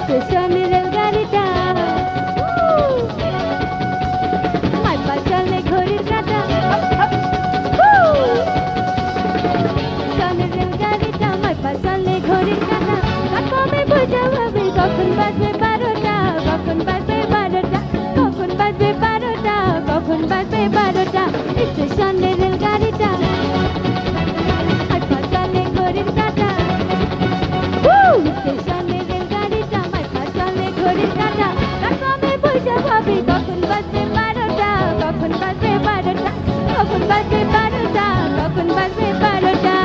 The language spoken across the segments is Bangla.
স্টেশনে রেলগাড়িটা মাইপা চলে ঘড়ির কাঁটা স্টেশনের রেলগাড়িটা মাইপা চলে ঘড়ির কাঁটা কবে বুঝা ভাবি কখন বাজবে 12টা কখন বাজবে 12টা কখন বাজবে 12টা কখন বাজবে 12টা স্টেশনের রেলগাড়িটা মাইপা চলে ঘড়ির কাঁটা স্টেশনের রেলগাড়িটা মাইপা চলে ঘড়ির কাঁটা কবে বুঝা ভাবি কখন বাজবে 12টা কখন বাজবে 12টা কখন বাজবে 12টা কখন বাজবে 12টা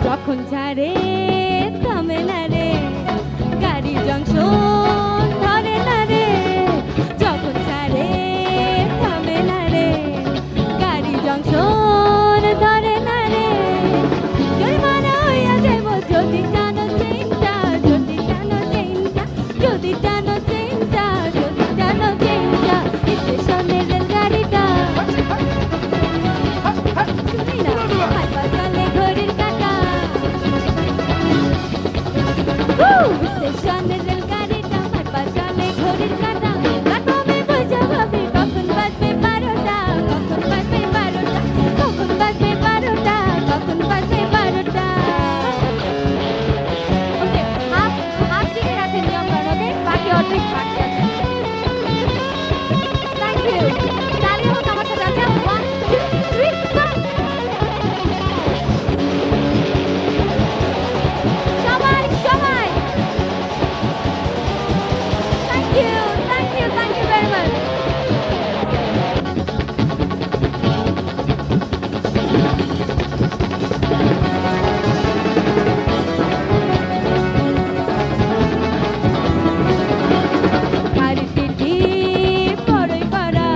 যখন ছাড়ে থামে না রে গাড়ি জংশন ধরে না রে যখন ছাড়ে থামে না রে গাড়ি জংশন ধরে না রে জরিমানা হইয়া যাব যদি টানো চেনটা যদি টানো চেনটা যদি টানো চেনটা যদি টানো চেনটা স্টেশনের রেলগাড়িটা শুনি না মাইপা চলে ঘড়ির কাঁটা স্টেশনের রেলগাড়িটা মাইপা চলে ঘড়ির কাঁটা কবে বুঝা ভাবি কখন বাজবে 12টা কখন বাজবে 12টা কখন বাজবে 12টা কখন বাজবে 12টা ওকে হাফ টিকিট আছে নিয়মকানুন ওকে বাকি অর্ধেক বাকি আছে থ্যাংক ইউ তালি হোক আমার সাথে আছে 1 2 3 সবাই সবাই thank you very much গাড়ির টিটি বড়ই করা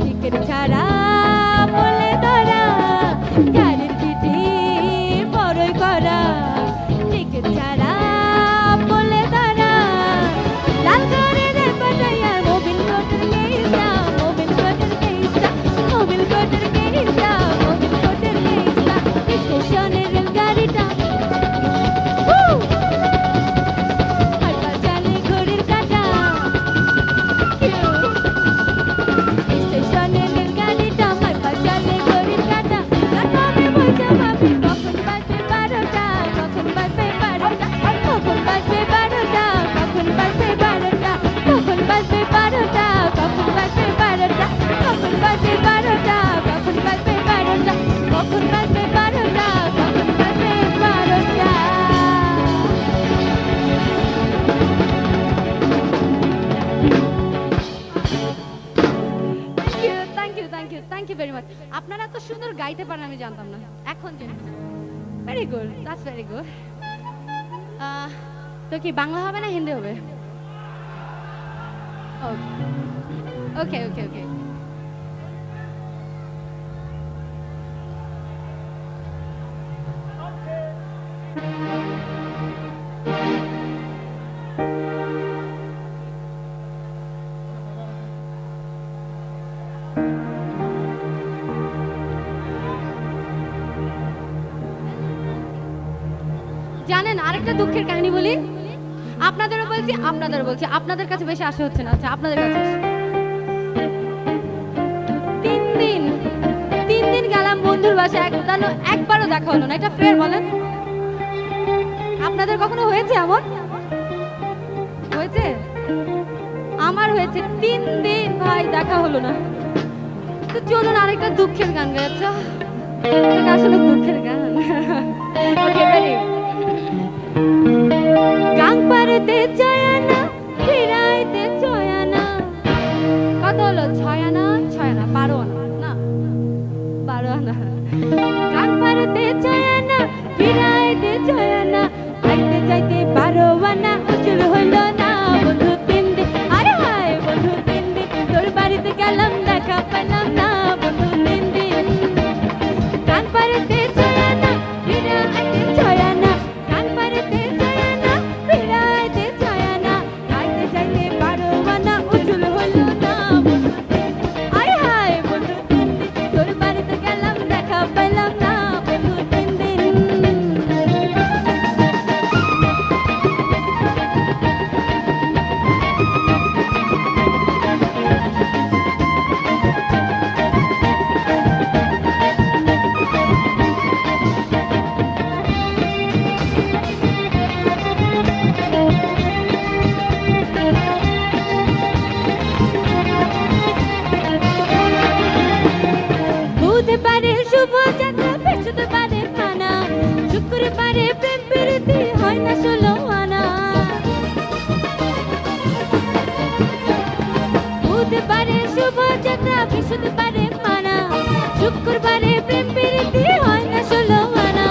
টিকিট ছাড়া বলে ধরা গাড়ির টিটি বড়ই করা টিকিট ছাড়া বলে ধরা লাল করে রে পাটাইয়া মোবিল কোটের কেইসা মোবিল কোটের কেইসা মোবিল কোটের কেইসা মোবিল কোটের কেইসা স্টেশনের রেলগাড়িটা মাইপা চলে ঘড়ির কাঁটা স্টেশনের রেলগাড়িটা মাইপা চলে ঘড়ির কাঁটা কবে বুঝা ভাবি কখন বাজবে 12টা কখন বাজবে 12টা কখন বাজবে 12টা কখন বাজবে 12টা কখন বাজবে 12টা কখন বাজবে 12টা কখন বাজবে 12টা কখন বাজবে 12টা কখন বাজবে 12টা কখন বাজবে 12টা থ্যাংক ইউ ভেরি মাচ আপনারা তো সুন্দর গাইতে পারেন আমি জানতাম না এখন জেনেছি very good that's very good তো কি বাংলা হবে না হিন্দি হবে ওকে ওকে ওকে জানেন আরেকটা দুঃখের কাহিনী বলি আপনাদেরও বলছি আপনাদের কাছে বেশি আশা হচ্ছে না আচ্ছা আপনাদের কাছে 3 দিন গেলাম বন্ধুর বাসায় একবারও দেখা হলো না এটা ফের বলেন আপনাদের কখনো হয়েছে এমন হয়েছে আমার হয়েছে 3 দিন ভাই দেখা হলো না তো চলুন আরেকটা দুঃখের গান গাই আচ্ছা এটা আসলে দুঃখের গান ওকে রেডি গাং পারতে চায় না ফিরাইতে চায় না কত হলো 6 আনা 12 আনা না না গান পারতে চায় না ফিরাইতে চায় না আইতে চাইতে পারো না উচুল হইল না বন্ধু 3 দিন আরে হায় বন্ধু 3 দিন তোর বাড়িতে গেলাম দেখা পেলাম না বন্ধু 3 দিন গান পারতে চায় না ফিরাইতে চায় না গান পারতে চায় না ফিরাইতে চায় না আইতে চাইতে পারো না উচুল হইল না বন্ধু 3 দিন আরে হায় বন্ধু 3 দিন তোর বাড়িতে গেলাম দেখা পেলাম না বন্ধু 3 দিন বুধবারে শুভ যাত্রা বৃহস্পতিবারে মানা শুক্রবারে প্রেম প্রীতি হয় না 16 আনা বুধবারে শুভ যাত্রা বৃহস্পতিবারে মানা শুক্রবারে প্রেম প্রীতি হয় না 16 আনা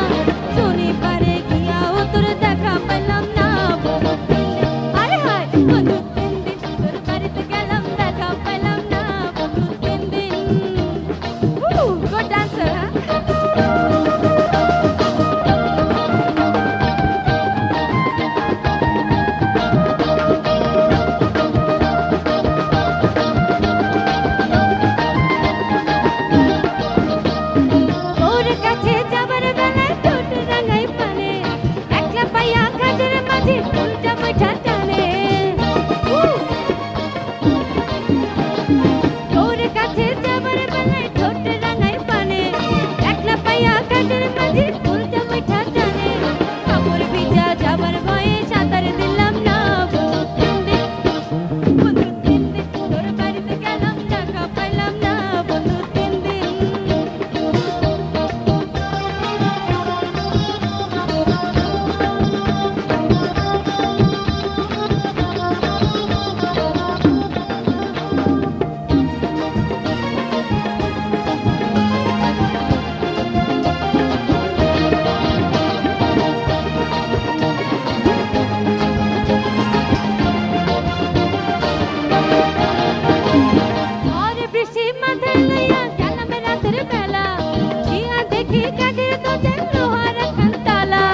শনিবারে গিয়াও তোর দেখা পেলাম না বন্ধু 3 দিন আরে হায় বন্ধু 3 দিন তোর বাড়িতে গেলাম দেখা পেলাম না বন্ধু 3 দিন Good dancer, huh? ওর কাছে যাবার বেলায় ঠোঁট রাঙাই পানে একলা পাইয়া কাজের মাঝে উল্টা বৈঠা টানে ওর কাছে যাবার বেলায় ঠোঁট রাঙাই পানে একলা পাইয়া কাজের মাঝে উল্টা বৈঠা টানে কাপড় ভিজা যাবার ভয়ে সাঁতার দিলাম না বন্ধু 3 দিন তোর বাড়িতে গেলাম দেখা পাইলাম না বন্ধু 3 দিন और বৃষ্টি মাথায় লইয়া গেলাম রাতের বেলা গিয়া দেখি কাঠের দরজা লোহার একখান তালা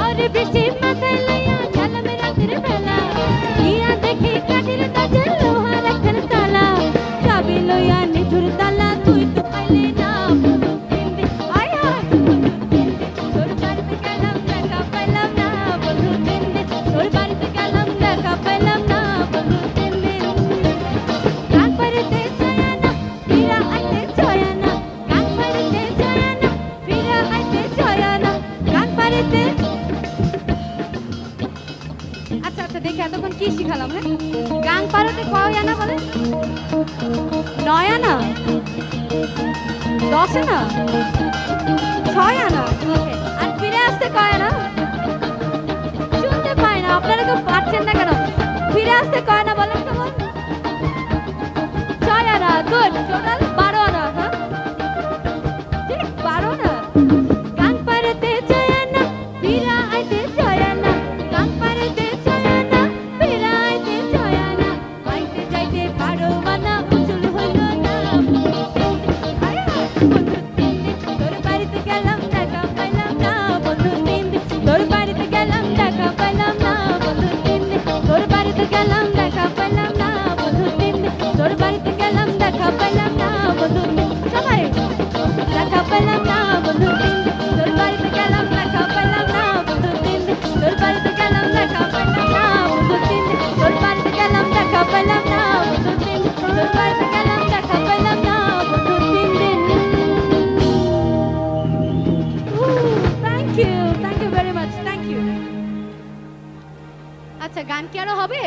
और বৃষ্টি মাথায় লইয়া গেলাম রাতের বেলা গিয়া দেখি কাঠের দরজা লোহার একখান তালা চাবি লইয়া নিঠুর তালা তুই তো পাইলি না বন্ধু 3 দিন আয় হায় বন্ধু 3 দিন তোর বাড়িতে গেলাম দেখা পাইলাম না বন্ধু 3 দিন তোর বাড়িতে গেলাম দেখা পাইলাম না বন্ধু 3 দিন গান পারতে চায় না ফিরা আইতে চায় না গান পারতে চায় না ফিরা আইতে চায় না গান পারতে আচ্ছা আচ্ছা দেখে এতক্ষণ কি শিখালাম হ্যাঁ গান পারতে কয় আনা বলে 9 আনা 10 আনা 6 আনা ওকে আর ফিরে আসতে কয় আনা শুনতে পাই না আপনারা তো পাচ্ছেন না কেন ফিরে আসতে কয় না বলেন তো বল 6 আনা গুড টোটাল 12 আনা হ্যাঁ ঠিক 12 আনা গান পারতে চায় না ফিরা আইতে চায় না গান পারতে চায় না ফিরা আইতে চায় না আইতে যাইতে পারো না উচুল হইল না আরে বন্ধু 3 দিন তোর বাড়িতে গেলাম দেখা পাইলাম না বন্ধু 3 দিন তোর বাড়িতে গেলাম দেখা পাইলাম না বন্ধু 3 দিন তোর বাড়িতে গেলাম দেখা পাইলাম না বন্ধু 3 দিন তোর বাড়িতে গেলাম দেখা পাইলাম না বন্ধু সবাই দেখা পাইলাম না বন্ধু 3 দিন তোর বাড়িতে গেলাম দেখা পাইলাম না বন্ধু 3 দিন তোর বাড়িতে গেলাম দেখা পাইলাম না বন্ধু 3 দিন তোর বাড়িতে গেলাম দেখা পাইলাম না বন্ধু 3 দিন তোর বাড়িতে গেলাম দেখা পাইলাম না বন্ধু 3 দিন thank you very much thank you আচ্ছা গান কি আরো হবে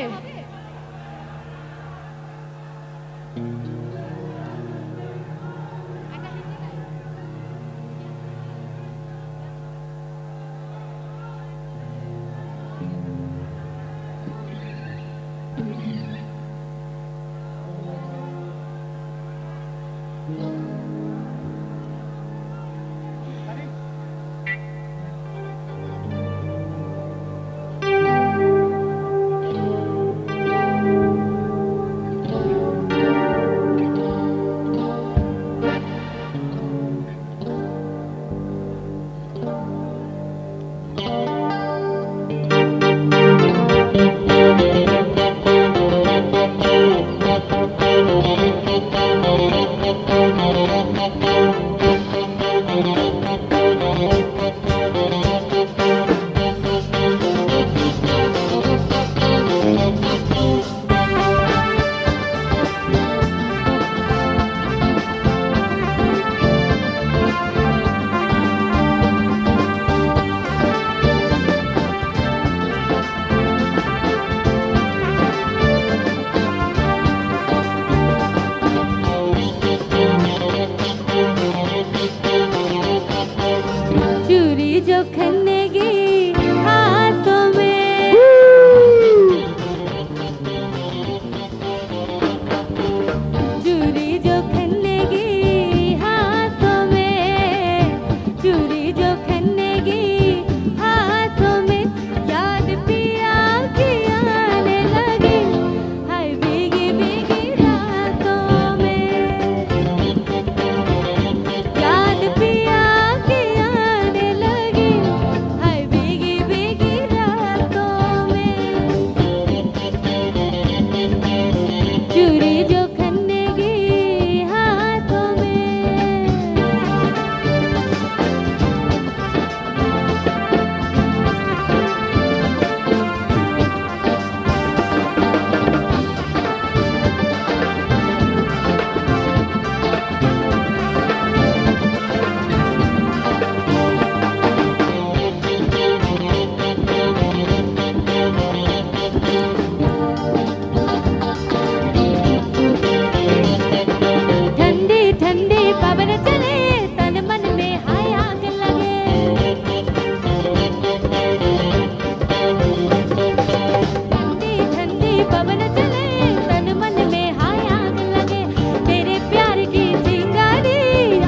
पवन चले तन मन में हाय आग लगे तेरे प्यार की चिंगारी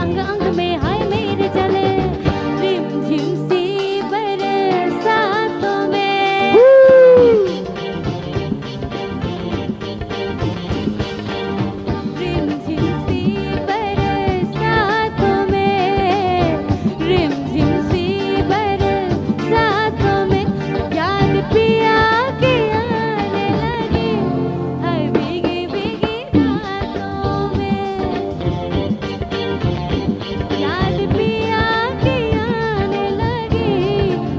अंग अंग में हाय मेरे चले रिम झिम सी बरसातों में रिम झिम सी बरसातों में रिम झिम सी बरसातों में याद पिया की आने लगी हाय भीगी भीगी रातों में याद पिया की आने लगी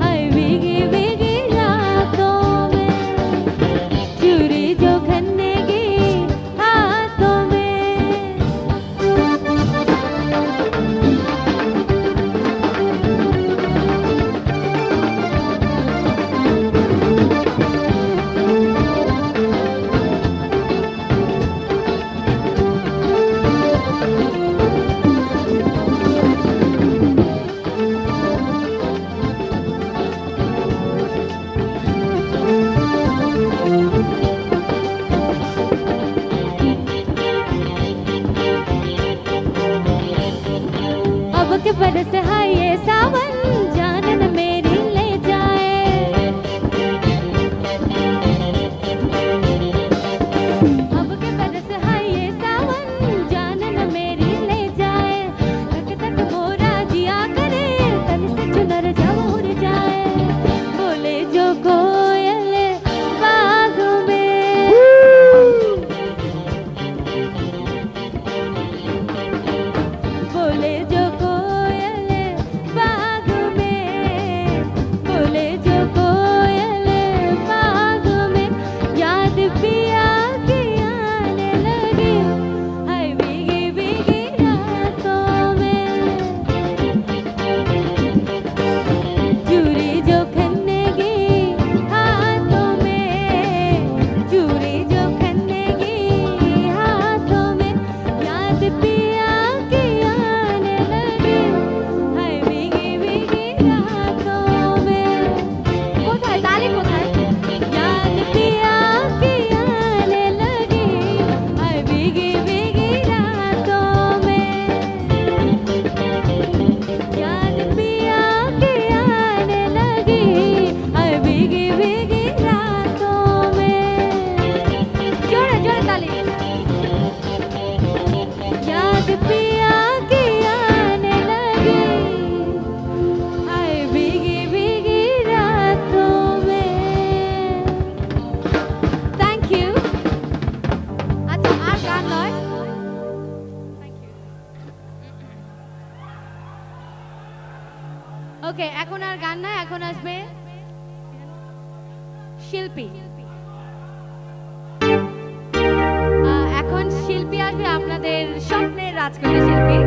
हाय भीगी भीगी रातों में चूड़ी जो खन्ने की हाथों में अब के बरस है ये सावन जानन मेरी ले जाए अब के बरस है ये सावन जानन मेरी ले जाए तक तक मोरा जिया करे तन से चुनर जमूर जाए बोले जो कोयल बाग में बोले जो कोयल बाग में बोले जो कोयल बाग में याद पिया की आने लगी हाय भीगी भीगी रातों में चूड़ी जो खन्ने की हाथों में चूड़ी जो खन्ने की हाथों में याद पिया की आने लगी हाय भीगी भीगी रातों में कोথায় তালি কোথায় याद पिया की आने लगी हाय भीगी भीगी रातों में याद पिया की आने लगी हाय भीगी भीगी रातों में जोड़े जोड़े ताली याद पिया की आने लगी हाय भीगी भीगी रातों में थैंक यू अच्छा আর গান নয় থ্যাংক ইউ ওকে এখন আর গান নয় এখন আসবে শিল্পী এখন শিল্পী আসবে আপনাদের স্বপ্নের রাজকন্যা শিল্পী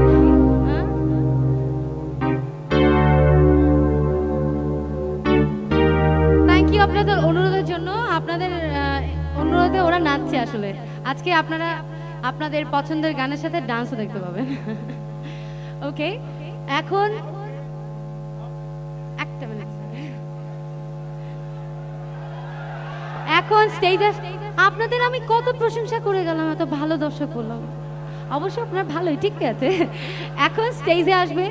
থ্যাংক ইউ আপনাদের অনুরোধের জন্য আপনাদের অনুরোধে ওরা নাচছে আসলে আজকে আপনারা আপনাদের পছন্দের গানের সাথে ডান্সও দেখতে পাবেন ওকে এখন একটা মিনিট এখন স্টেজে আপনাদের আমি কত প্রশংসা করে গেলাম এত ভালো দর্শক বললাম অবশ্য আপনার ভালোই ঠিক আছে এখন স্টেজে আসবে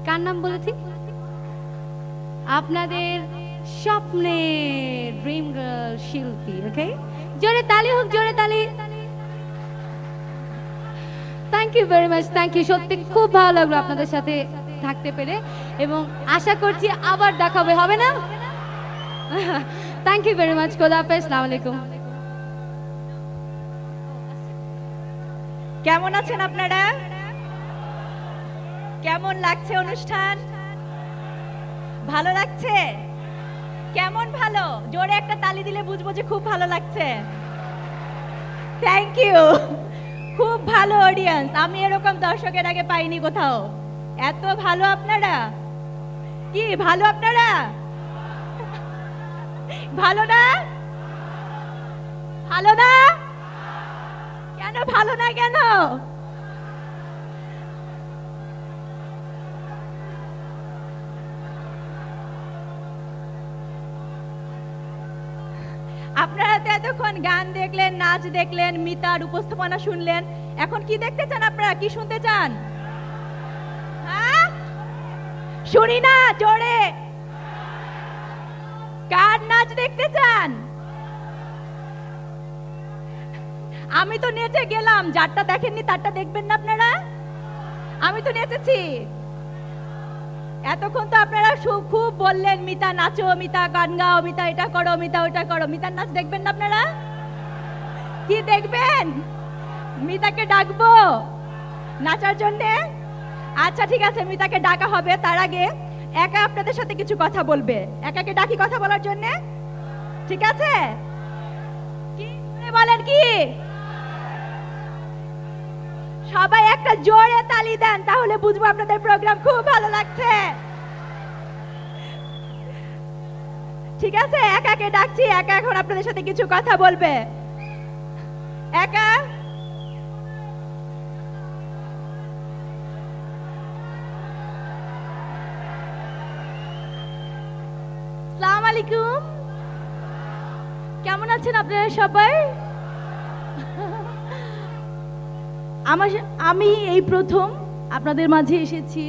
কার নাম বলেছি আপনাদের স্বপ্নের ড্রিম গার্ল শিল্পী ওকে জোরে তালি হোক জোরে তালি thank you very much thank you সত্যি খুব ভালো লাগলো আপনাদের সাথে থাকতে পেরে এবং আশা করছি আবার দেখা হবে না থ্যাংক ইউ ভেরি মাচ খোদা হাফেজ আসসালামু আলাইকুম কেমন আছেন আপনারা কেমন লাগছে অনুষ্ঠান ভালো লাগছে কেমন ভালো জোরে একটা তালি দিলে বুঝবো যে খুব ভালো লাগছে থ্যাংক ইউ খুব ভালো অডিয়েন্স আমি এরকম দর্শকের আগে পাইনি কোথাও এত ভালো আপনারা কি ভালো আপনারা ভালো না ভালো না কেন ভালো না কেন আপনারা তো এতক্ষণ গান দেখলেন, নাচ দেখলেন, মিতার উপস্থাপনা শুনলেন। এখন কি দেখতে চান আপনারা? কি শুনতে চান? হ্যাঁ, শুনি না জোরে। কার নাচ দেখতে চান? আমি তো নেচে গেলাম, যারটা দেখেননি তারটা দেখবেন না আপনারা? আমি তো নেচেছি। এতক্ষণ তো আপনারা খুব বললেন মিতা নাচো, মিতা গান গাও, মিতা এটা করো, মিতা ওটা করো। মিতার নাচ দেখবেন না আপনারা? কি দেখবেন? মিতাকে ডাকবো নাচার জন্য? আচ্ছা ঠিক আছে, মিতাকে ডাকা হবে। তার আগে একা আপনাদের সাথে কিছু কথা বলবে। একাকে ডাকি কথা বলার জন্য, ঠিক আছে? কি বলেন? কি সবাই একটা জোরে তালি দেন, তাহলে বুঝবো আপনাদের প্রোগ্রাম খুব ভালো লাগছে। ঠিক আছে, একাকে ডাকছি। একা এখন আপনাদের সাথে কিছু কথা বলবে। একা আসসালামু আলাইকুম, কেমন আছেন আপনারা সবাই? আমি এই প্রথম আপনাদের মাঝে এসেছি।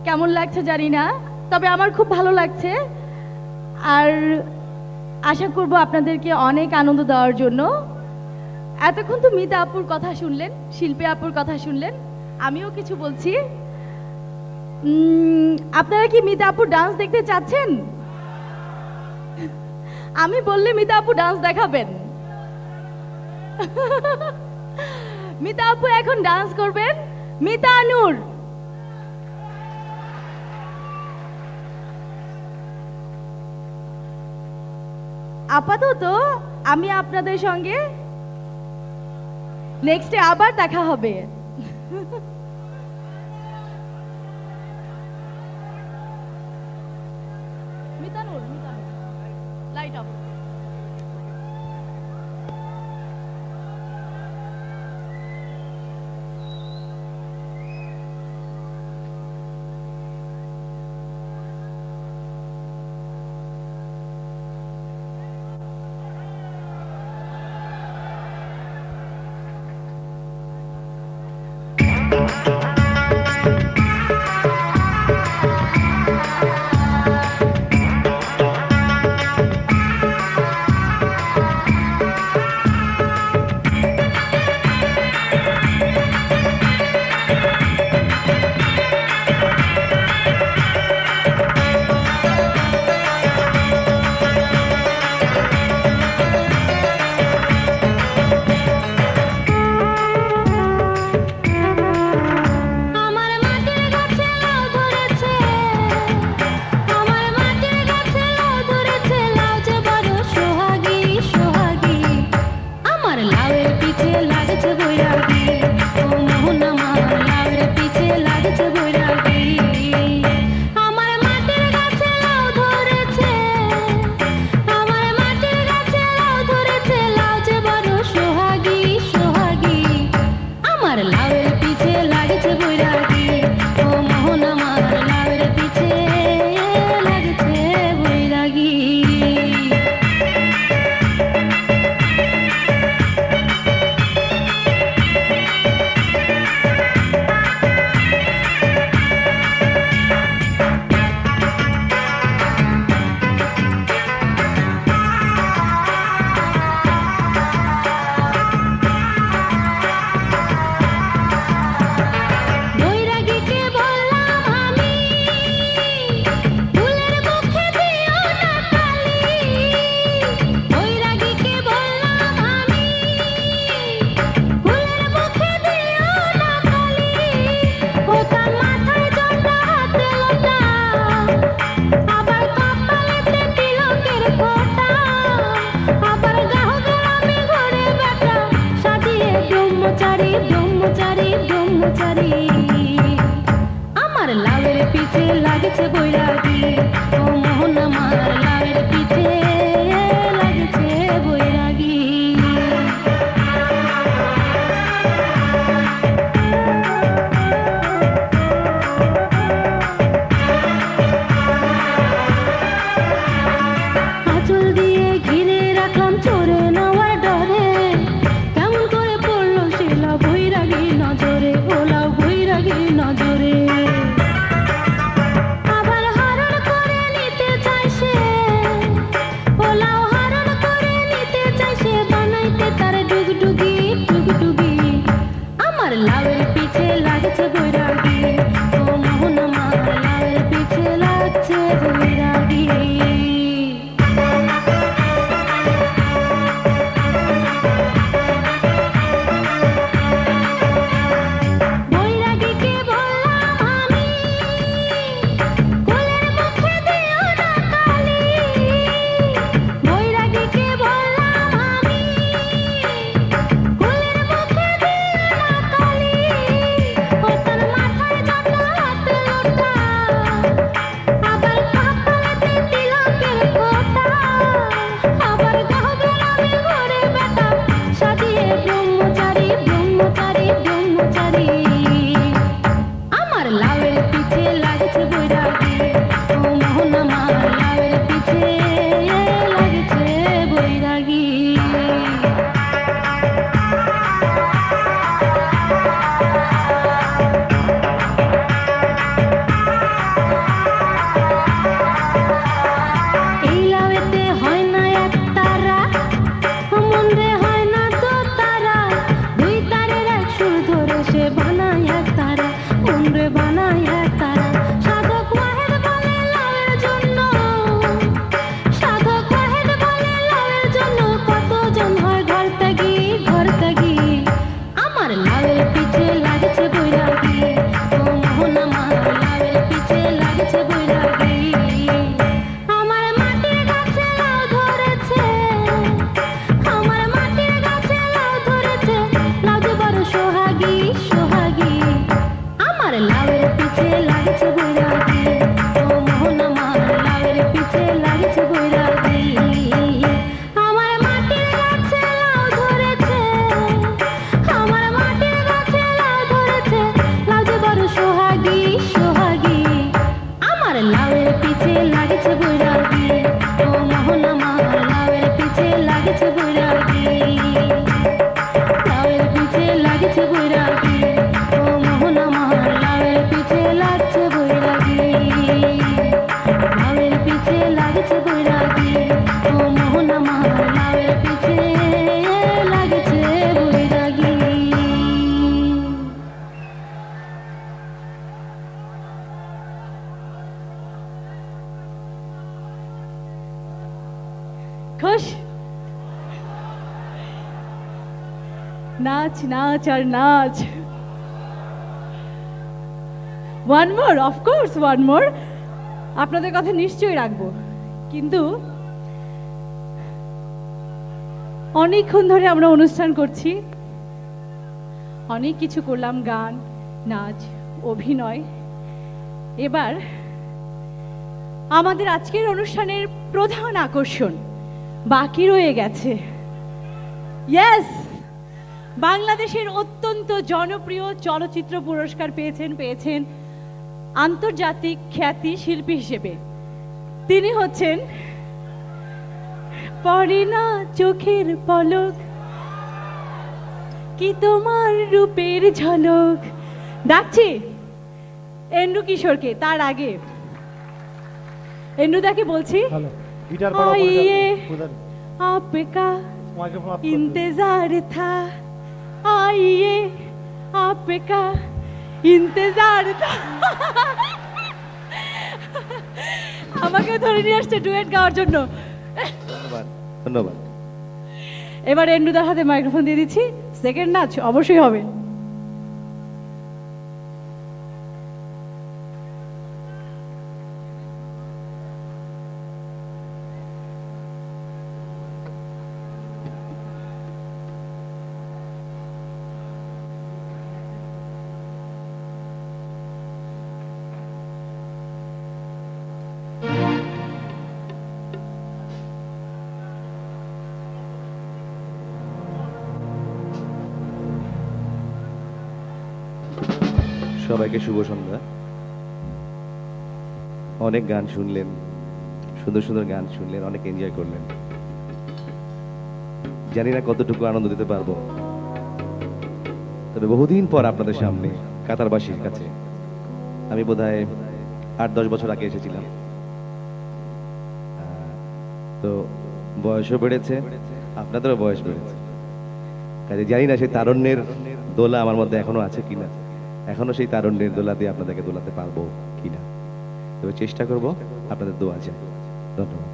কেমন লাগছে জানি না, তবে আমার খুব ভালো লাগছে। আর আশা করব আপনাদেরকে অনেক আনন্দ দেওয়ার জন্য। এতক্ষণ তো মিতা আপুর কথা শুনলেন, শিল্পী আপুর কথা শুনলেন, আমিও কিছু বলছি। আপনারা কি মিতা আপুর ডান্স দেখতে চাচ্ছেন? আমি বললে মিতা আপু ডান্স দেখাবেন? মিতা আপু এখন ডান্স করবেন। মিতা নূর, আপাতত আমি আপনাদের সঙ্গে নেক্সটে আবার দেখা হবে। মিতা নূর, লাইট অফ। বৈরাগী লাউয়ের পিছে লাগছে বৈরাগী ও মোহন আমার লাউয়ের পিছে লাগছে বৈরাগী লাউয়ের পিছে লাগছে বৈরাগী ও মোহন আমার লাউয়ের পিছে লাগছে বৈরাগী। খুশ নাচ নাচ আর নাচ। One more, of course one more, আপনাদের কথা নিশ্চয়ই রাখবো, কিন্তু অনেকক্ষণ ধরে আমরা অনুষ্ঠান করছি, অনেক কিছু করলাম, গান, নাচ, অভিনয়। এবার আমাদের আজকের অনুষ্ঠানের প্রধান আকর্ষণ বাকি রয়ে গেছে। ইয়েস, বাংলাদেশের অত্যন্ত জনপ্রিয় চলচ্চিত্র পুরস্কার পেয়েছেন আন্তর্জাতিক খ্যাতি শিল্পী হিসেবে। তিনি হচ্ছেন পড়ে না চোখের পলক কি তোমার রূপের ঝলক। ডাকছি এন্ড্রু কিশোরকে। তার আগে এন্ড্রুদাকে বলছি आइए आपका इंतजार था, आइए आपका इंतजार था। আমাকে ধরে নিয়ে আসছে ডুয়েট গাওয়ার জন্য। ধন্যবাদ ধন্যবাদ। এবার এন্ড্রুদার হাতে মাইক্রোফোন দিয়ে দিচ্ছি, সেকেন্ড নাচ অবশ্যই হবে। সবাইকে শুভ সন্ধ্যা। অনেক গান শুনলেন, সুন্দর সুন্দর গান শুনলেন, অনেক এনজয় করলেন। জানি না কতটুকু আনন্দ দিতে পারবো, তবে বহুদিন পর আপনাদের সামনে কাতারবাসীর কাছে আমি বোধহয় 8-10 বছর আগে এসেছিলাম। তো বয়সও বেড়েছে, আপনাদেরও বয়স বেড়েছে, কাজে জানি না সেই তারুণ্যের দোলা আমার মধ্যে এখনো আছে কিনা, এখনো সেই তারুণ্যের দোলা দিয়ে আপনাদেরকে দোলাতে পারবো কিনা, তবে চেষ্টা করব। আপনাদের দোয়া চাই। ধন্যবাদ।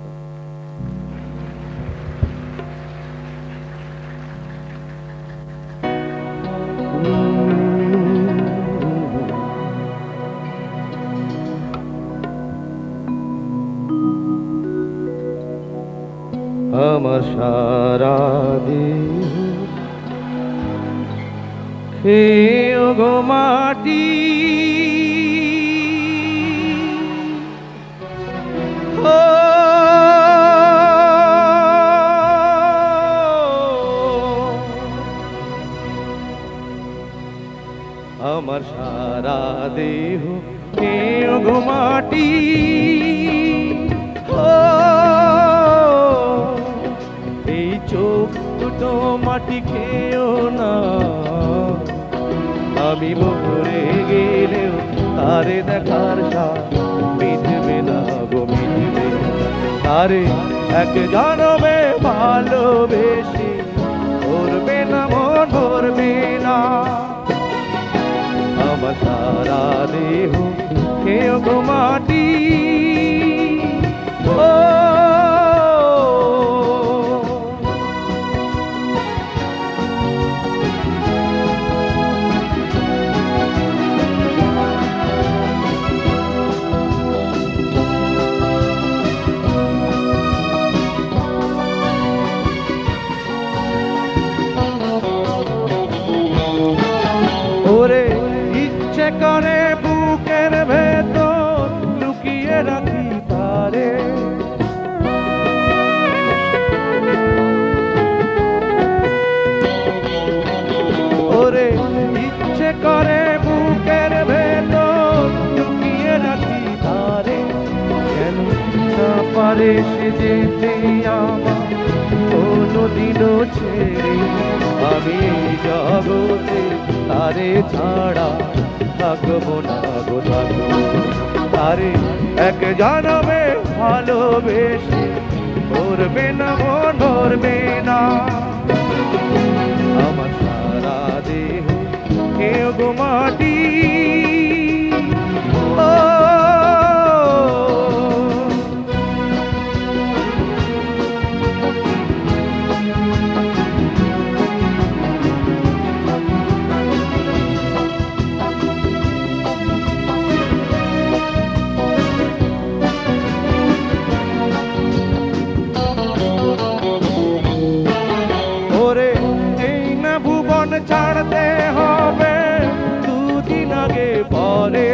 আমার সারা দেহ খেয়ে গো মাটি, আমার সারা দেহ খেয়ে গো মাটি, এই চোখ দুটো মাটি খেয়েও না, আমি মরে গেলেও তারে দেখার স্বাদ মিটবে না গো, মিটবে তারে এক জনমে ভালোবেসে ভরবে না মন, ভরবে না। আমার সারা দেহ খেয়ে গো মাটি, ওরে ইচ্ছে করে বুকের ভেতর লুকিয়ে রাখি তারে, ওরে ইচ্ছে করে বুকের ভেতর লুকিয়ে রাখি তারে, কেন না পারে সে যেতে আমার কোনোদিনও ছেড়ে আমি এই জগতে তারে ছাড়া থাকবো না গো থাকবো তারে এক জনমে ভালোবেসে মরবে না মন মরবে না আমার সারা দেহ কেউ গো মাটি ও ছাড়তে হবে দুদিন আগে পরে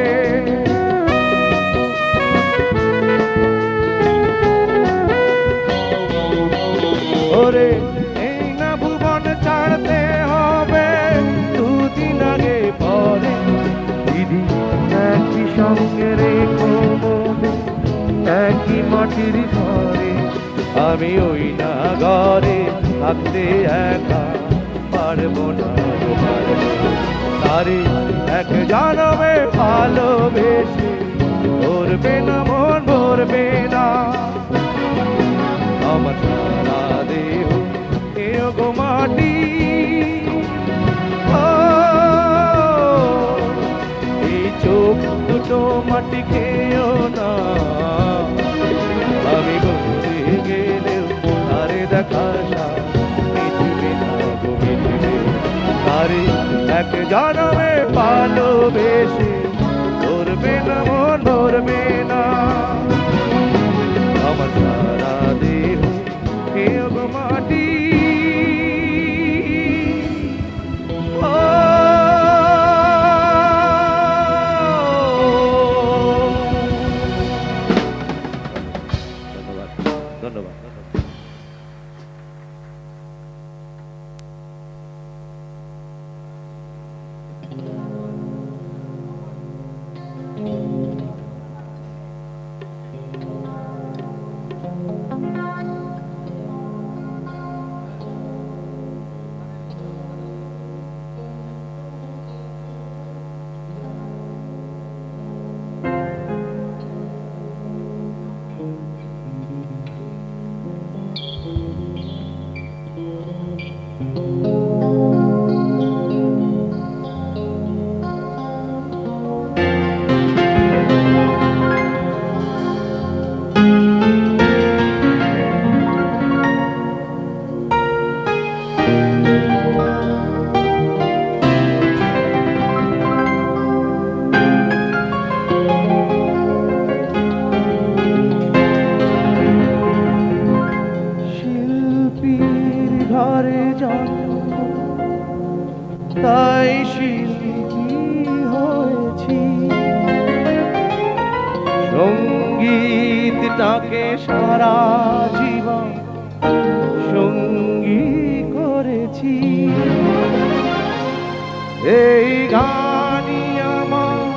ওরে এই না ভুবন ছাড়তে হবে দুদিন আগে পরে দিদি একই সঙ্গে রেখো মোদের একই মাটির ঘরে আমি ওই না ঘরে থাকতে একা পারবো না তারে এক জনমে ভালোবেসে মরবে না মন মরবে না আমার সারা দেহ কেউ গো মাটি এই চোখ দুটো মাটি খেয়েও না আমি বলতে গেলেও তারে দেখা এক জনমে ভালোবেসে ধরবে না মন ধরবে না আমার সারা দেহ কেউ গো মাটি ধন্যবাদ ধন্যবাদ তাই শিল্পী হয়েছি সঙ্গীতটাকে সারা জীবন সঙ্গী করেছি এই গানই আমার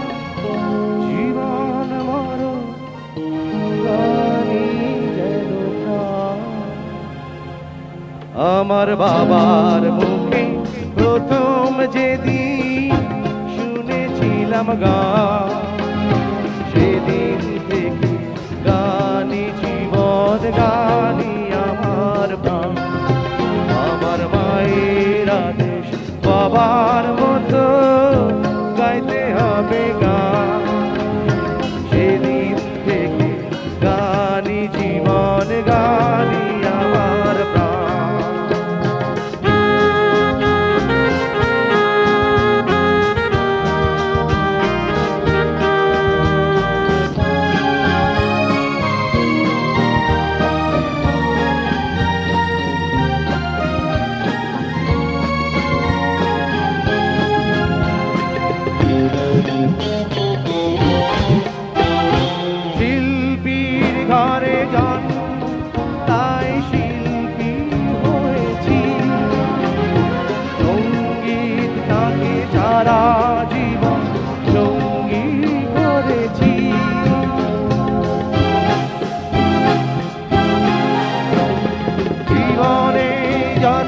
জীবন মরণ গানই যেন প্রাণ আমার বাবার মুখে প্রথম যেদিন শুনেছিলাম গান সেদিন থেকে গানই জীবন গানই আমার প্রাণ আমার মায়ের আদেশ বাবার মতো গাইতে হবে গান সেদিন থেকে গানই জীবন গানই আমার প্রাণ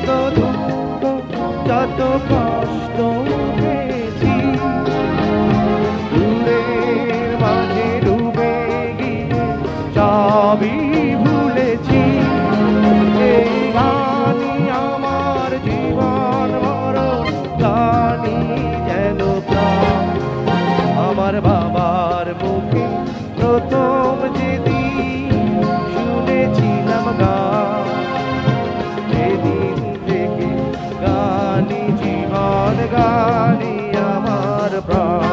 যত দুঃখ যত কষ্ট পেয়েছি দূরের মাঝে ডুবে গিয়ে সবই ভুলেছি এই গানই আমার জীবন মরণ গানই যেন প্রাণ আমার বাবার মুখে প্রথম যেদিন শুনেছিলাম গান সেদিন থেকে গানই জীবন গানই আমার প্রাণ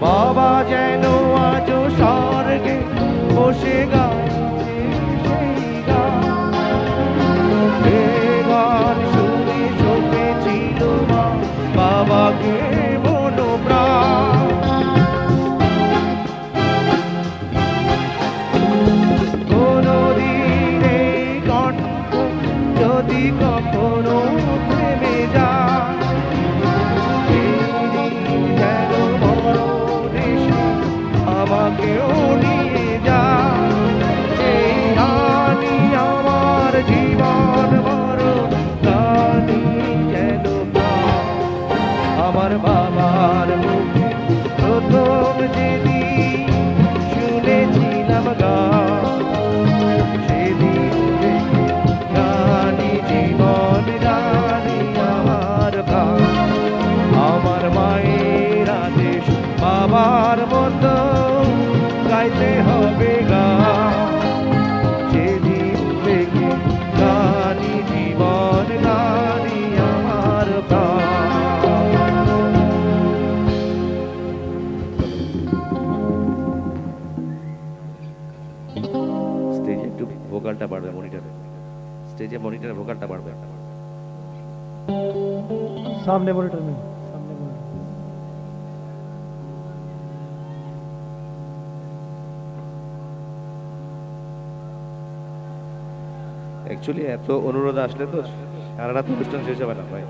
বাবা যেন আজ স্বর্গে বসে গাইছে সেই গান সে গান শুনে শোকেছিল মা বাবাকে মনোপ্রাণ কোনদিন এই কণ্ঠ যদি কখনো থেমে যায় যেন মরণ এসে আমাকেও নিয়ে যায় এই গানই আমার জীবন মরণ গানই যেন প্রাণ আমার বাবার মুখে প্রথম যেদিন শুনেছিলাম গান সেদিন থেকে গানই জীবন গানই আমার প্রাণ আমার মায়ের আদেশ বাবার মতো গাইতে হবে গান সেদিন থেকে গানই জীবন গানই আমার প্রাণ স্টেজে একটু ভোকালটা বাড়বে মনিটরে স্টেজে মনিটরে ভোকালটা বাড়বে सामने मॉनिटर में सामने मॉनिटर অ্যাকচুয়ালি এত অনুরোধ আসলে তো সারা রাত অনুষ্ঠান শেষ হবে না ভাই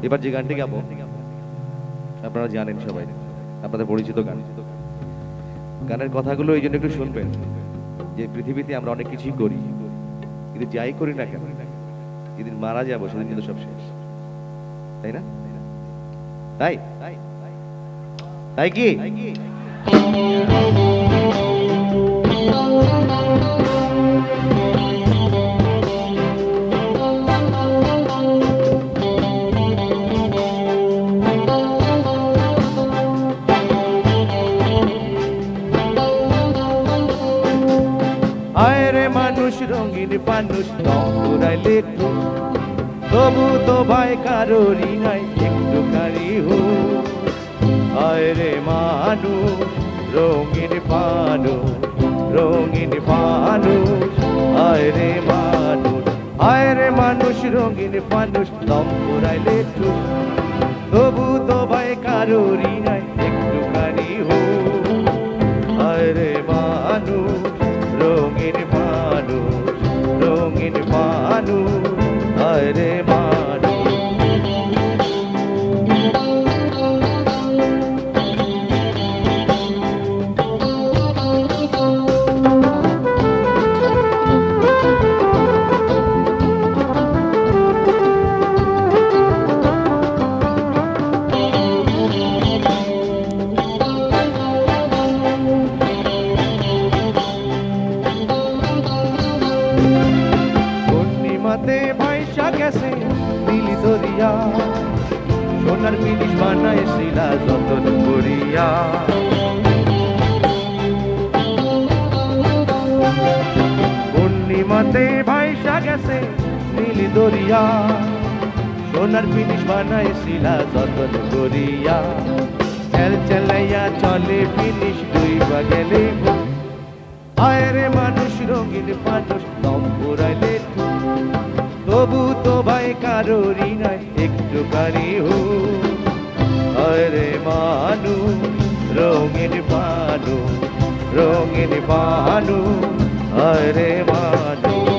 এবার যে গানটি গাবো আপনারা জানেন সবাই আপনাদের পরিচিত গান গানের কথাগুলো এই জন্য একটু শুনবেন যে পৃথিবীতে আমরা অনেক কিছুই করি কিন্তু যাই করি না কেন যেদিন মারা যাবো সেদিন কিন্তু সব শেষ তাই না তাই তাই কি আয়রে মানুষ রঙিন মানুষ তোরাইলে একটু তবু তো ভাই কারোরই নাই একটুখানি হো আয়রে মানুষ রঙিন মানুষ আয়রে মানুষ রঙিন মানুষ তোরাইলে একটু তবু তো ভাই কারোরই নাই একটুখানি হো আয়রে মানুষ রঙিন মানুষ আরে মানুষ গেছে দিলি দরিয়া সোনার জিনিস বানায় শিলা যতন করিয়া পূর্ণিমাতে ভাইসা গেছে নীলি দরিয়া সোনার পিনিস বানাইছিলা যতন করিয়া খেল চালাইয়া চলে পিনিস ডুইবা গেলে আয়রে মানুষ রঙিন মানুষ দম পুরাইলে তবু তো ভাই কারোরই নাই একটু কারি হো আয়রে মানুষ রঙিন মানুষ রঙিন মানুষ আয়রে মানুষ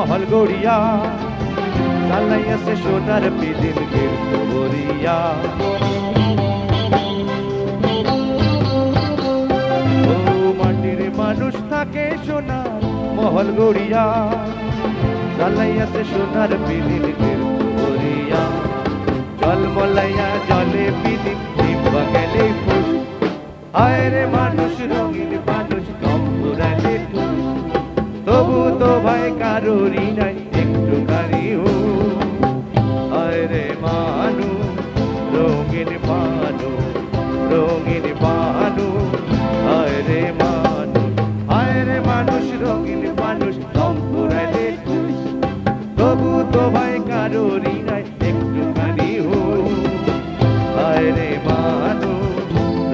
মহল গড়িয়া চালাইয়াছে সোনার পিদিন গড়িয়া ও মাটির মানুষ থাকে সোনার মহল গড়িয়া চালাইয়াছে সোনার পিদিন গড়িয়া জল মলাইয়া জলে পিদিন ডিম্বা গেলে ফুস আয়রে মানুষ রঙিন মানুষ কম পুরালে তবু তো ভাই কারোরই নাই একটু কারি হো আয়রে মানু রঙিন মানু রঙিন মানু আয়রে মানুষ রঙিন মানুষ দম পুরাইলে তবু তো ভাই কারোরই নাই একটু কারি হো আয়রে মানু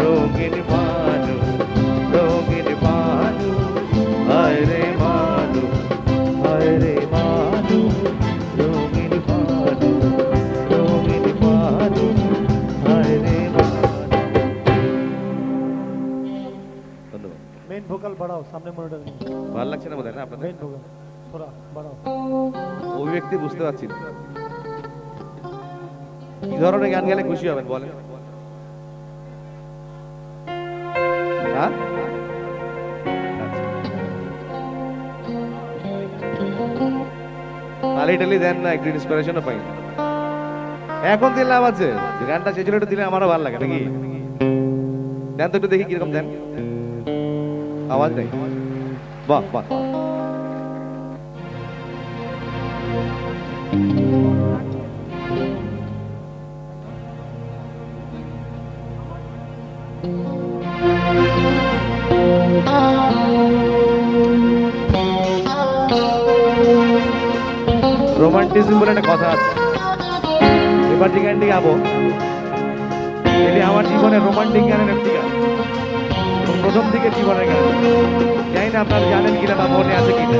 রঙিন মানু রঙিন মানু আয়রে मेन भोकल बढ़ाओ सामने मॉनिटर में ভালো লাগছে না বোধহয় না আপনাদের मेन भोकल थोड़ा बढ़ाओ অভিব্যক্তি বুঝতে পারছি না কি ধরনের গান গেলে খুশি হবেন বলেন হ্যাঁ তালি টালি দেন না একটু ইন্সপিরেশনও পাই এখন দিলে আওয়াজ আছে গানটা চেয়েছিল একটু দিলে আমারও ভালো লাগে নাকি দেন তো একটু দেখি কিরকম দেন আওয়াজ নেই বাহ বাহ রোমান্টিজম বলে একটা কথা আছে এবার যে গানটি গাবো এটি আমার জীবনের রোমান্টিক গানের একটি গান প্রথম দিকে জীবনের গান জানি না আপনারা জানেন কিনা বা মনে আছে কিনা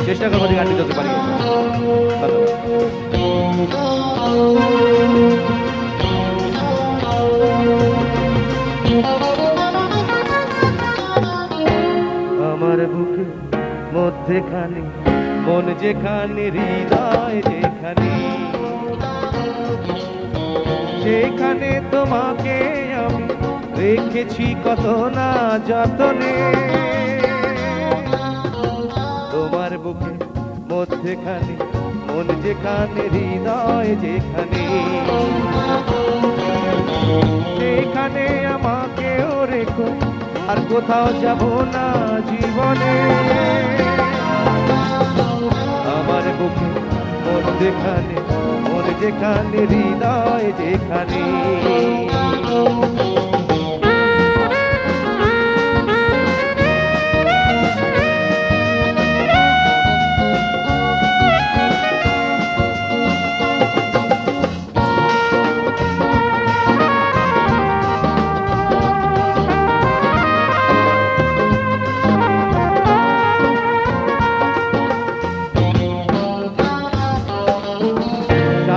চেষ্টা করবো যে গানটি যত পারি আমার বুকে মধ্যেখানে মন যেখানে হৃদয় যেখানে সেখানে তোমাকে আমি রেখেছি কত না যতনে তোমার বুকে মধ্যেখানে মন যেখানে হৃদয় যেখানে সেখানে আমাকেও রেখো আর কোথাও যাব না জীবনে আমার বুকে মন যেখানে মন যেখানে হৃদয় যেখানে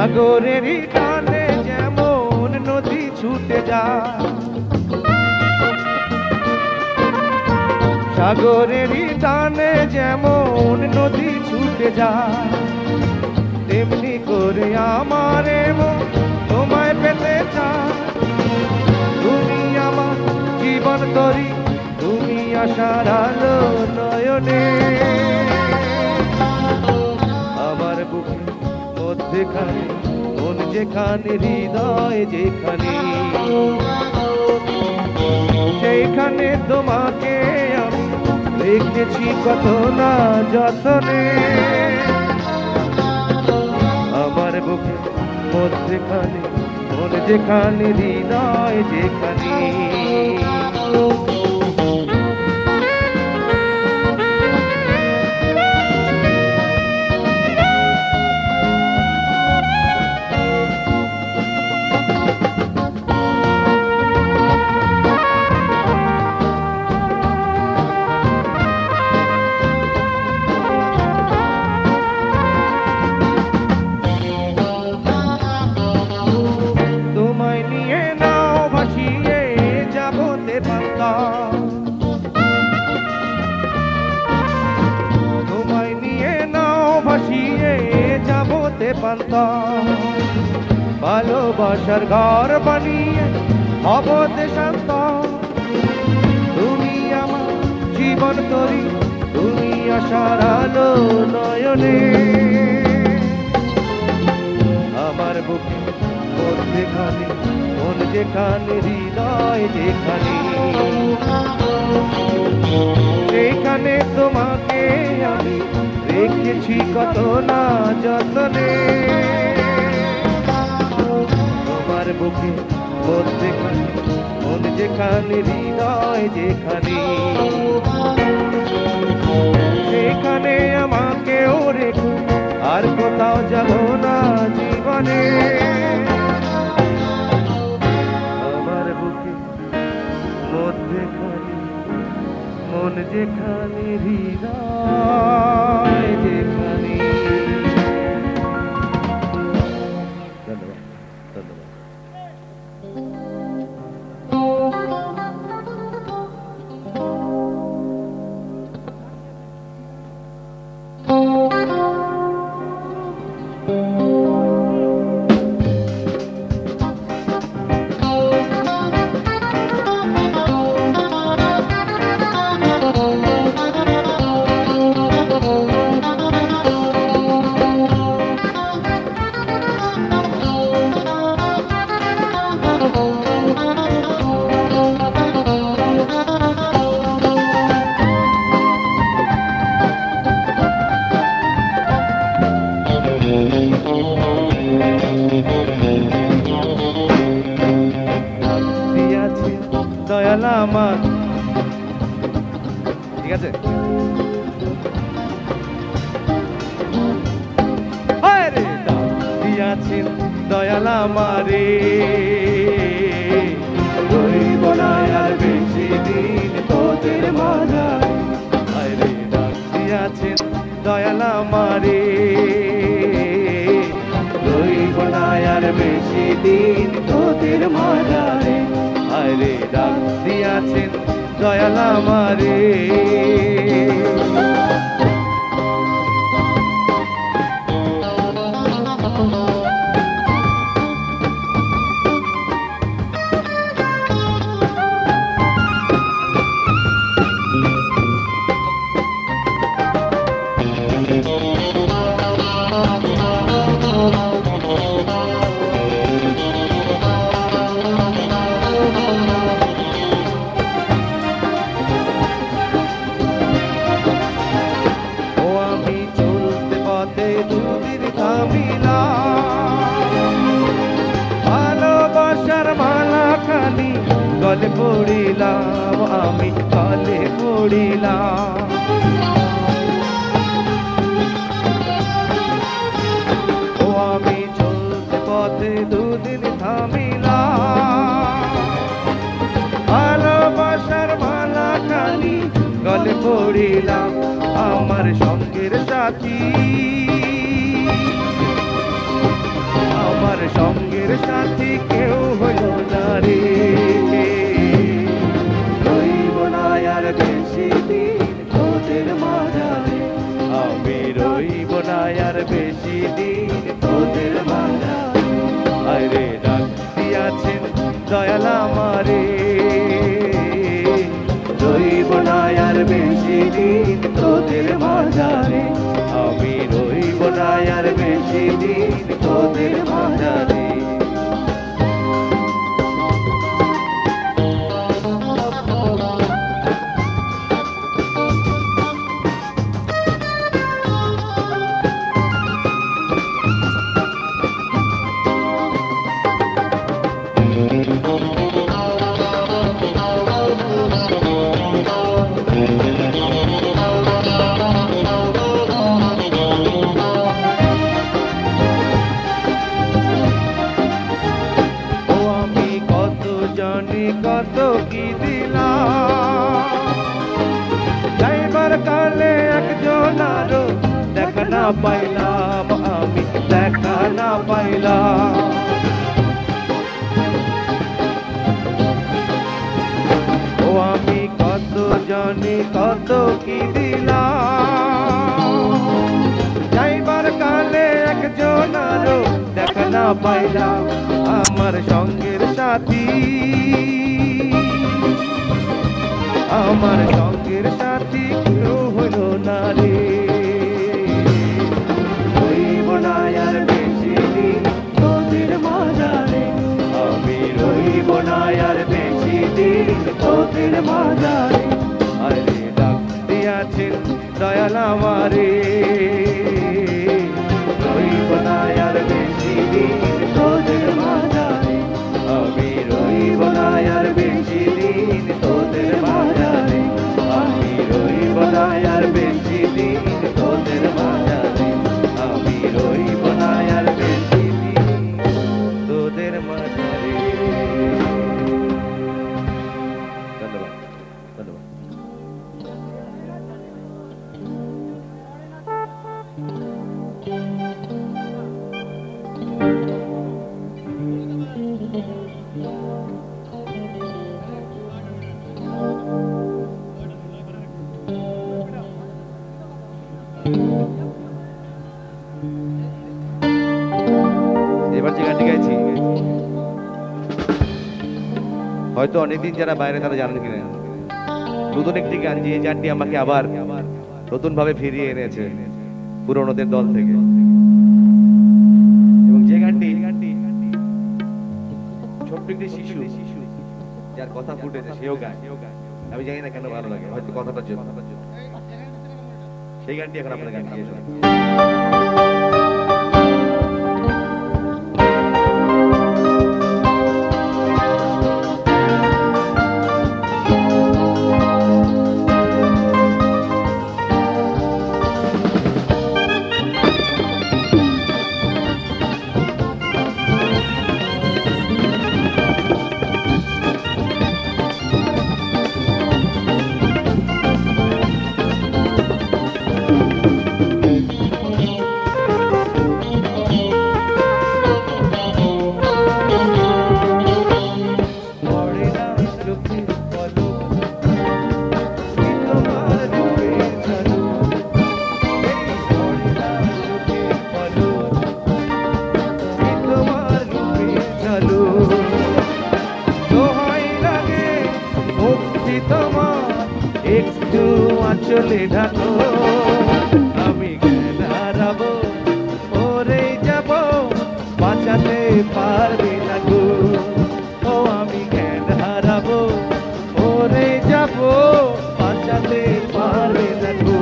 সাগরেরই টানে যেমন নদী ছুটে যায় সাগরেরই টানে যেমন নদী ছুটে যায় তেমনি করে আমার মন তোমায় পেতে চায় তুমি আমার জীবন তরি তুমি আশার আলো নয়নে আমার বুকে মধ্যেখানে মন মন যেখানে হৃদয় যেখানে, সেইখানে তোমাকে আমি রেখেছি কত না যতনে। আমার বুকে মধ্যেখানে মন যেখানে হৃদয় যেখানে। তোমায় নিয়ে নাও ভাসিয়ে যাব তেপান্তা, তোমায় নিয়ে নাও ভাসিয়ে যাব তেপান্তা। ভালোবাসার ঘর বানিয়ে হব দেশান্ত। তুমি আমার জীবন তরি, তুমি আশার আলো নয়নে। আমার বুকে মধ্যেখানে মন যেখানে হৃদয় যেখানে, সেইখানে তোমাকে আমি রেখেছি কত না যতনে। তোমার বুকে মধ্যেখানে মন যেখানে হৃদয় যেখানে, সেখানে আমাকেও রেখো আর কোথাও যাব না জীবনে। আমার বুকে মধ্যেখানে মন যেখানে হৃদয় যেখানে। ধন্যবাদ ধন্যবাদ। দিয়াছে দয়াল আমার, ঠিক আছে। আরে দিয়াছেন দয়াল আমারে, রইব না আর বেশি দিন তোদের মাঝারে। আরে দিয়াছেন দয়াল আমারে, রইব না আর বেশি দিন তোদের মাঝারে। আরে ডাক দিয়াছেন দয়াল আমারে। ভালোবাসার মালা খালি গলে পড়িলাম, আমি গলে পড়িলাম। ও আমি চলতে পথে দুদিন থামিলাম, ভালোবাসার মালা খালি গলে পড়িলাম। আমার সঙ্গের সাথী, আমার সঙ্গের সাথী কেউ হইল না রে। রইব না আর বেশি দিন তোদের মাঝারে, আমি রইব না আর বেশি দিন তোদের মাঝারে। আরে ডাক দিয়াছেন দয়াল আমারে, রইব না আর বেশি দিন তোদের মাঝারে, আমি রইব নাই আর বেশি দিন তোদের মাঝারে। কত কি দিলাম যাইবার কালে একজন আরো দেখা না পাইলাম, আমি দেখা না পাইলাম। ও আমি কত জানি কত কি দিলাম যাইবার কালে একজন আরো দেখা না পাইলাম। আমার সঙ্গের সাথী, আমার সঙ্গের সাথী কেউ হইল না রে। রইব না আর বেশি দিন তোদের মাঝারে, আমি রইব না আর বেশি দিন তোদের মাঝারে। আরে ডাক দিয়াছেন দয়াল আমারে, রইব না আর বেশি দিন তোদের মাঝারে, আমি রইব না আর বেশি দিন তোদের মাঝারে, আমি রইব না আর বেশি দিন তোদের মাঝারে, আমি রইব না আর বেশি দিন তোদের মাঝারে। ধন্যবাদ, ধন্যবাদ। এবার যে গানটি গাইছি হয়তো অনেকদিন যারা বাইরে তারা জানেন কিনা, নতুন একটি গান, যে গানটি আমাকে আবার নতুন ভাবে ফিরিয়ে এনেছে পুরনোদের দল থেকে। এবং যে গানটি ছোট্ট একটি শিশু যার কথা ফুটেছে সেও গান, আমি জানি না কেন ভালো লাগে, হয়তো কথাটার জন্য। সেই গানটি এখন আপনার গান গিয়ে একটু আঁচলে ঢাকো, আমি জ্ঞান হারাবো, ওরে যাব বাঁচাতে পারবে না গো। ও আমি জ্ঞান হারাবো, ওরে যাব বাঁচাতে পারবে না গো।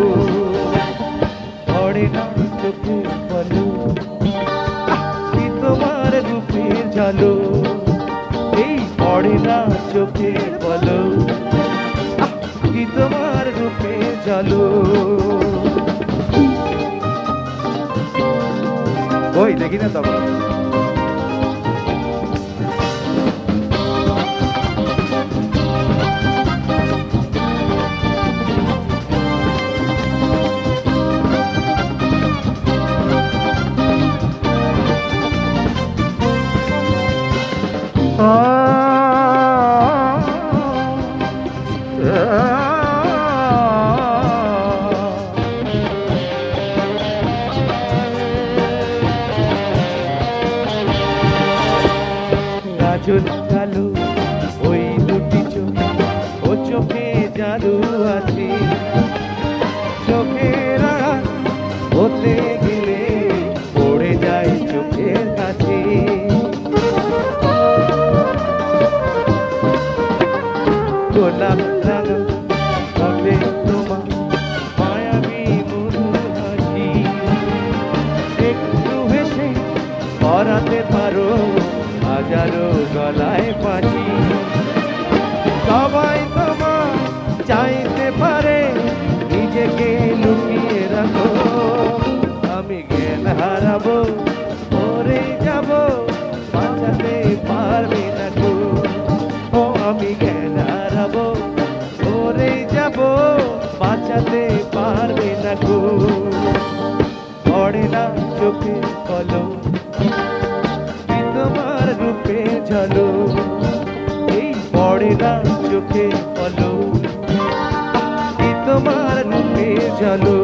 পড়ে না চোখে বলো কি তোমার রূপের ঝালো, এই পড়ে না চোখে বলো কি তোমার রূপে জালো। ওই দেখি না তখন কালো ওই দুটি চোখ, ও চোখে জাদু আছে, চোখের হতে গেলে গোলাপ রাঙা ঠোঁটে তোমার মায়াবী মধুর হাসি, একটু হেসে পরাতে পারো হাজারো গলায় ফাঁসি। সবাই তোমার চাইতে পারে, নিজেকে লুকিয়ে রাখো। আমি জ্ঞান হারাবো, মরে যাব, বাঁচাতে পারবে না গো। ও আমি জ্ঞান হারাবো, মরে যাব, বাঁচাতে পারবে না গো। পড়ে না চোখে কলম, তোমার রূপে ঝলো, এই পড়ে না চোখে কলম, তোমার রূপে ঝলো।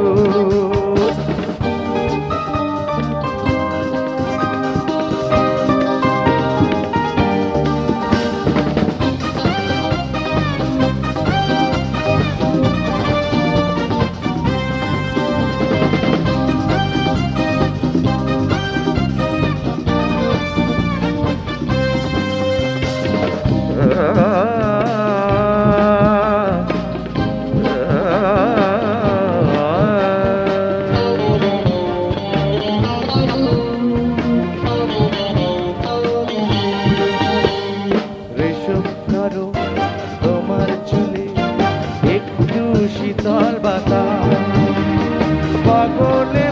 রেশম করো তোমার চুলে একটু শীতল বাতাস, পাগলে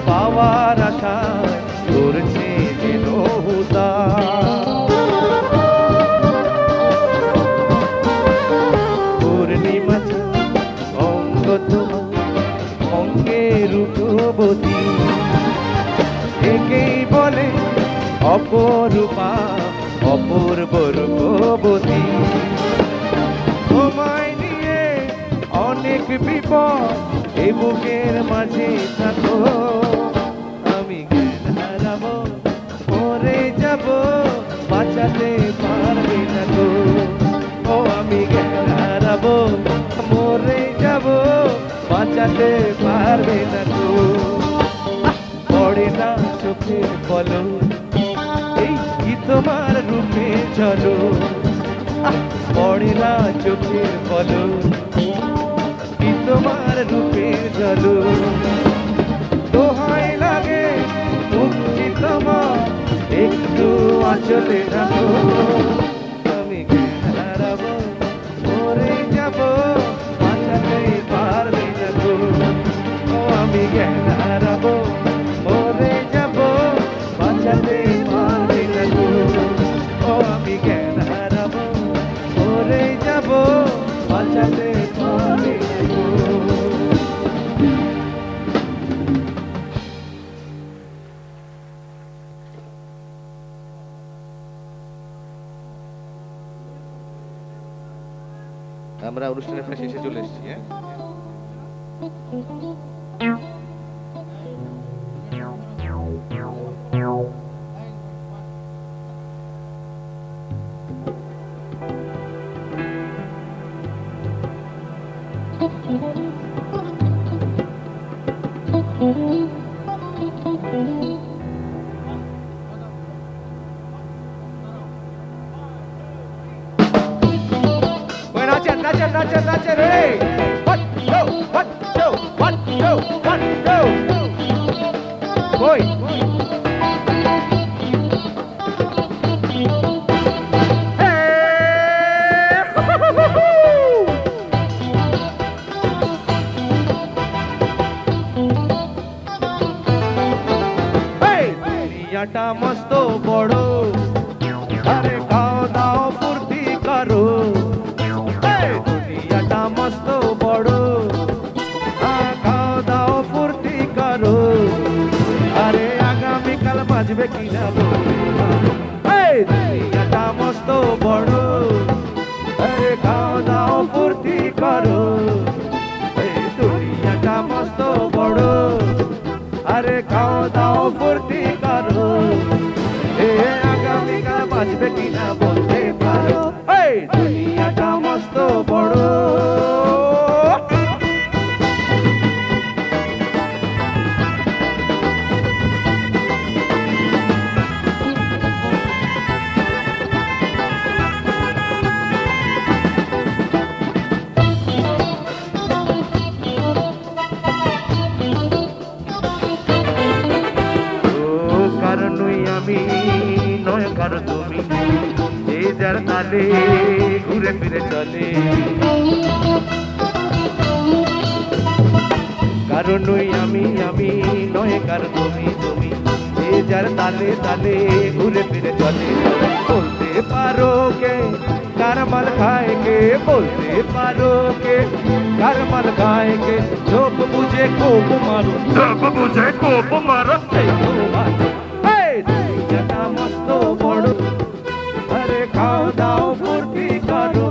পাওয়ার আশায় করছে যেন পূর্ণিমা অঙ্গ তোমার অঙ্গে রূপবতী, একেই বলে অপরূপা অপূর্ব রূপবতী। তোমায় নিয়ে অনেক বিপদ এ বুকের মাঝে থাকো, আমি জ্ঞান হারাবো, মরে যাব, বাঁচাতে পারবে না গো। ও আমি জ্ঞান হারাবো, মরে যাব, বাঁচাতে পারবে না গো। পড়ে না চোখে বলো, এই কি তোমার রূপে চলো। পড়ে না চোখে বলো, কি তোমার রূপে চলো। দোহাই লাগে মুক্তি তোমার, একটু আঁচলে রাখো। আমি জ্ঞান হারাবো, মরে যাব, বাঁচাতে পারবে না গো। ও আমি জ্ঞান হারাবো, মরে যাব, বাঁচাতে পারবে না গো। ও আমি জ্ঞান হারাবো, মরে যাব, বাঁচাতে পারবে না গো। আমরা অনুষ্ঠানের প্রায় শেষে চলে এসেছি। হ্যাঁ, নাচেন নাচেন নাচেন নাচেন রে। One, two, one, two, one, two, one, two. Boy. দুনিয়াটা মস্ত বড়, আরে খাও দাও ফুর্তি করো। দুনিয়াটা মস্ত বড়, খাও দাও যার তালে ঘুরে ফিরে চলে কারণ নই আমি নয় কারণ তুমি যে যার তালে তালে ঘুরে ফিরে চলে বলতে পারো কে কার মাল খায় কে বলতে পারো কে কার মাল খায় কে চোখ বুঝে কোপ মারো সেই তো ভালো এই দুনিয়াটা মস্ত বড় আরে খাও দাও ফুর্তি করো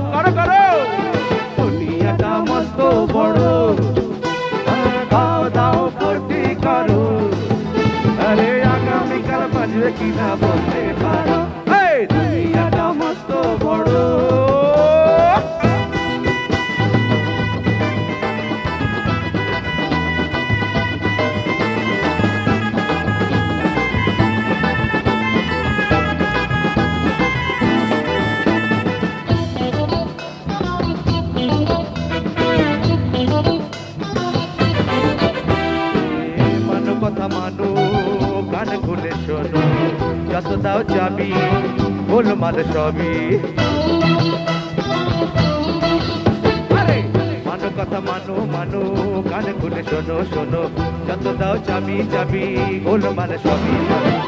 দুনিয়াটা মস্ত বড় খাও দাও ফুর্তি করো আরে আগামীকাল বাজবে কিনা বলতে পারো এই দুনিয়াটা মস্ত বড় কথা মানো কান খুলে শোনো যত দাও চাবি গোলমাল সবই মানো কথা মানো কান খুলে শোনো যত দাও চাবি গোলমাল সবই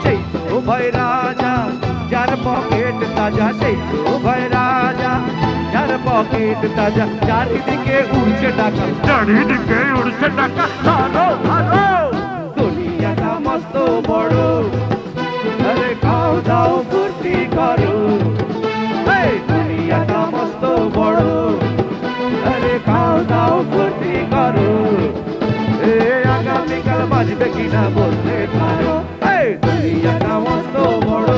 সেই তো ভয় রাজা যার পকেট তাজা সেই তো ভয় রাজা যার পকেট তাজা চারিদিকে উড়ছে টাকা ধরো দুনিয়াটা মস্ত বড় আরে খাও দাও ফুর্তি করো এই দুনিয়াটা মস্ত বড় আরে খাও দাও ফুর্তি করো আগামীকাল বাজবে কিনা বলতে পারো এই দুনিয়াটা মস্ত বড়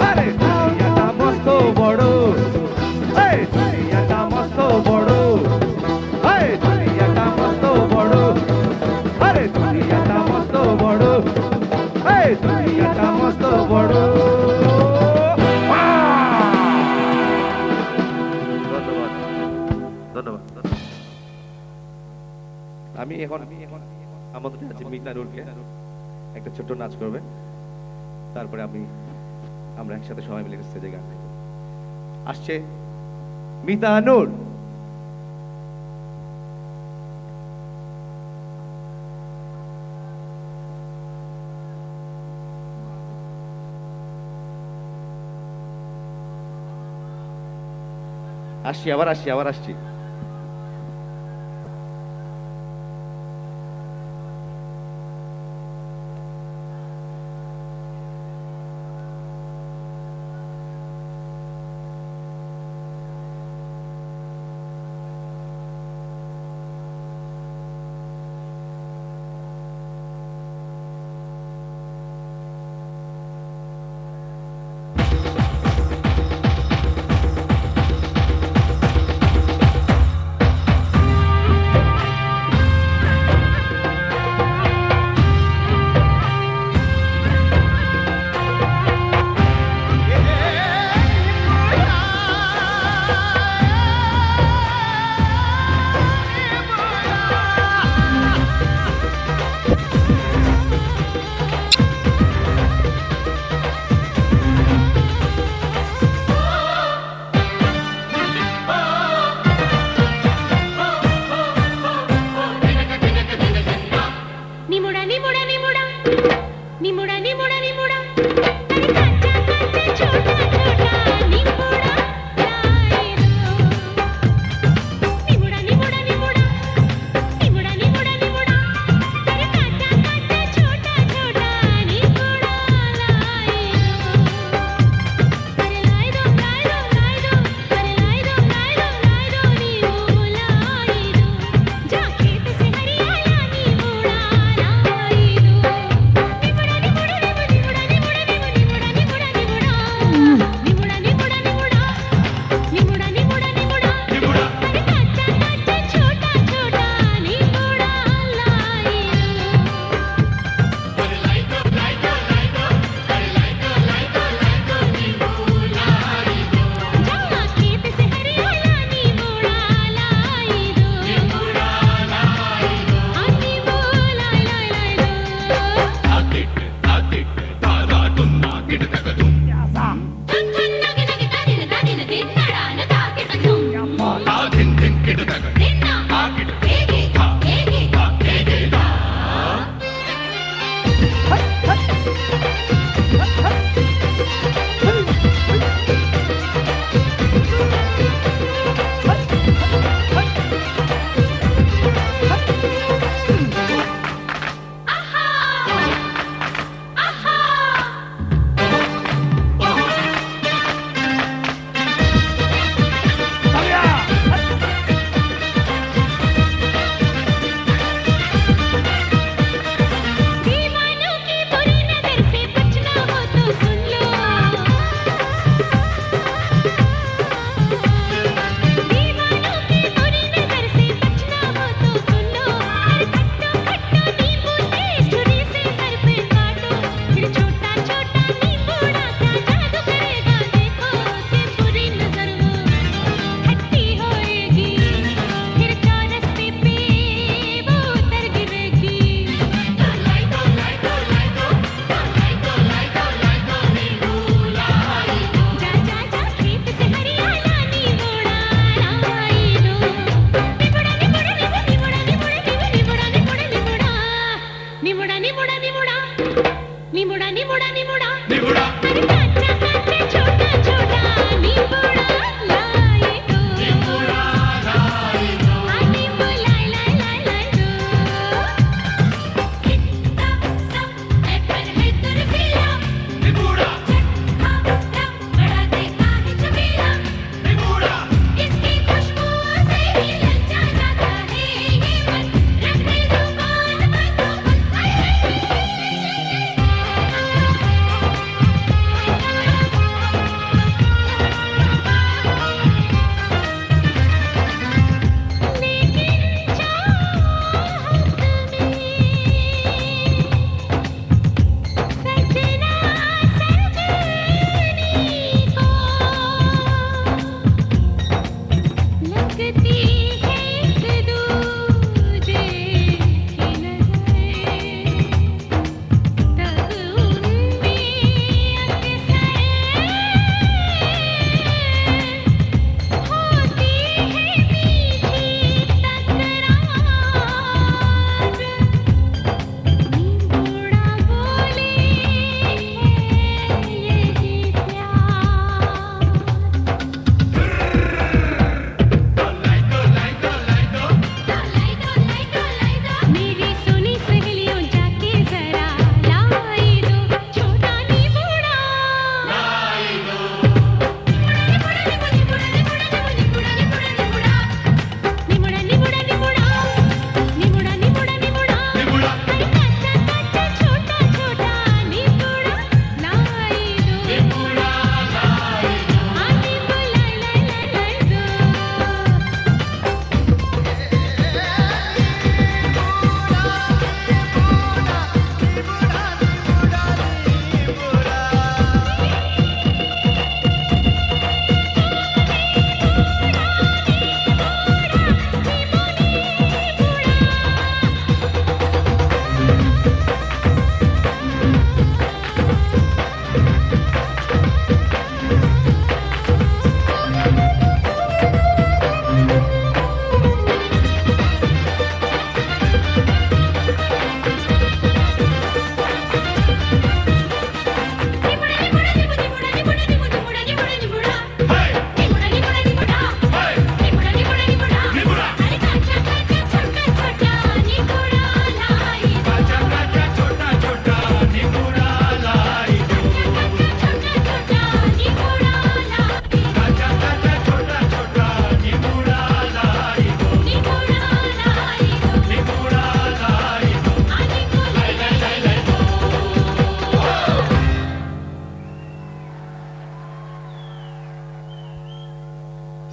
আরে দুনিয়াটা মস্ত বড় এই দুনিয়াটা মস্ত বড় এই দুনিয়াটা মস্ত বড় আরে দুনিয়াটা মস্ত বড় এই দুনিয়াটা মস্ত বড় ধন্যবাদ আমি এখন আমাদের কাছে মিতা নূরকে একটা ছোট্ট নাচ করবে তারপরে আমরা একসাথে সবাই মিলে স্টেজে গান গাইব আসছে মিতা নূর আবার আসছি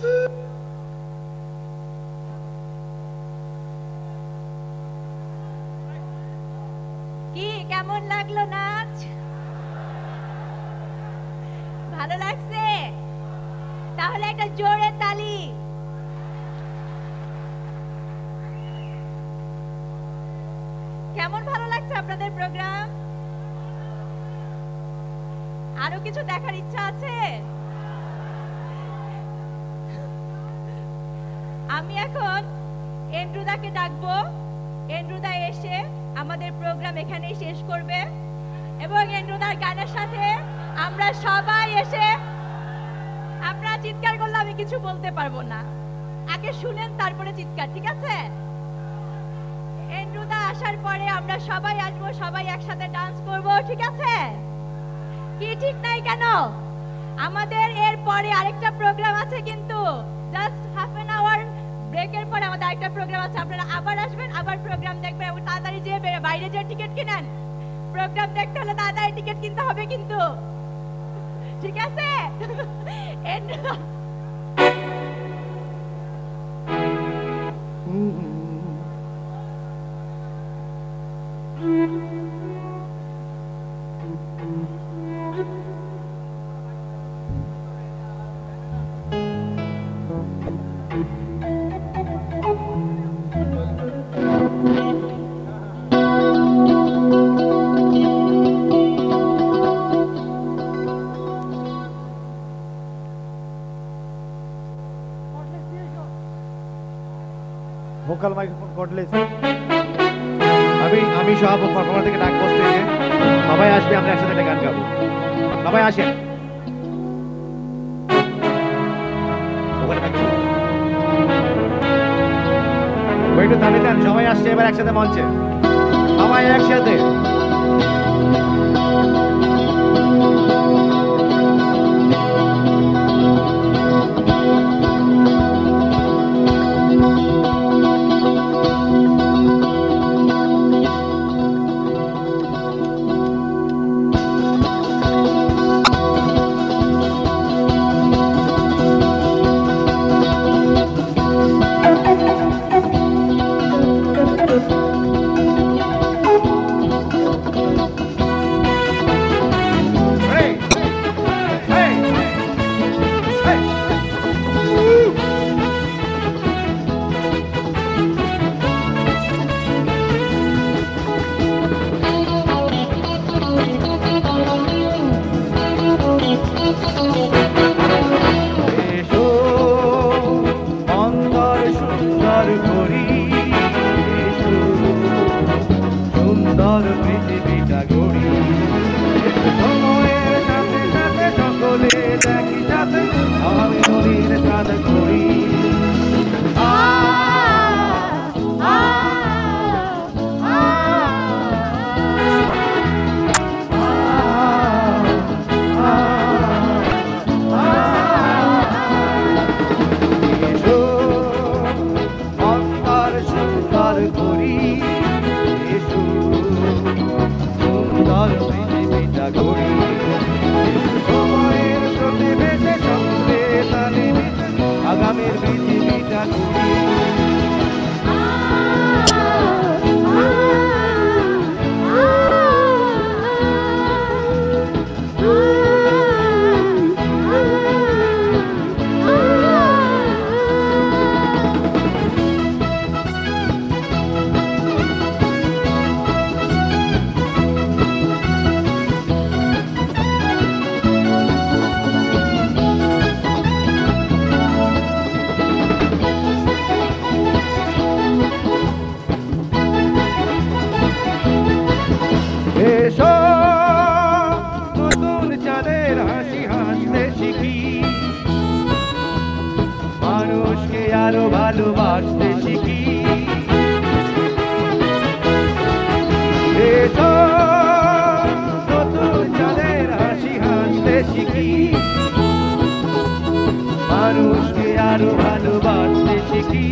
কি কেমন লাগলো নাচ? ভালো লাগছে? তাহলে একটা জোরে তালি। কেমন ভালো লাগছে আপনাদের প্রোগ্রাম? আরো কিছু দেখার ইচ্ছা আছে? আমি এখন এন্ড্রুদাকে ডাকবো। এন্ড্রুদা এসে আমাদের প্রোগ্রাম এখানেই শেষ করবে এবং এন্ড্রুদার গানের সাথে আমরা সবাই এসে, আপনারা চিৎকার করলে আমি কিছু বলতে পারবো না, আগে শুনেন তারপরে চিৎকার, ঠিক আছে? এন্ড্রুদা আসার পরে আমরা সবাই আসবো, সবাই একসাথে ডান্স করব, ঠিক আছে? কি ঠিক নাই কেন? আমাদের এর পরে আরেকটা প্রোগ্রাম আছে, কিন্তু জাস্ট হাফ এন আওয়ার ব্রেকের পরে আমাদের আরেকটা প্রোগ্রাম আছে। আপনারা আবার আসবেন, আবার প্রোগ্রাম দেখবেন এবং তাড়াতাড়ি যে বাইরে যে টিকিট কিনেন, প্রোগ্রাম দেখতে হলে তাড়াতাড়ি টিকিট কিনতে হবে কিন্তু, ঠিক আছে? Vocal microphone cordless. আমি সব পারফর্মার থেকে ডাক বসতে সবাই আসবে, আমরা একসাথে একটা গান গাবো। সবাই আসেন। একটু তালি দেন, সবাই আসছে এবার একসাথে মঞ্চে, সবাই একসাথে। আরো ভালোবাসতে শিখি, নতুন চাঁদের হাসি হাসতে শিখি, মানুষকে আরো ভালোবাসতে শিখি।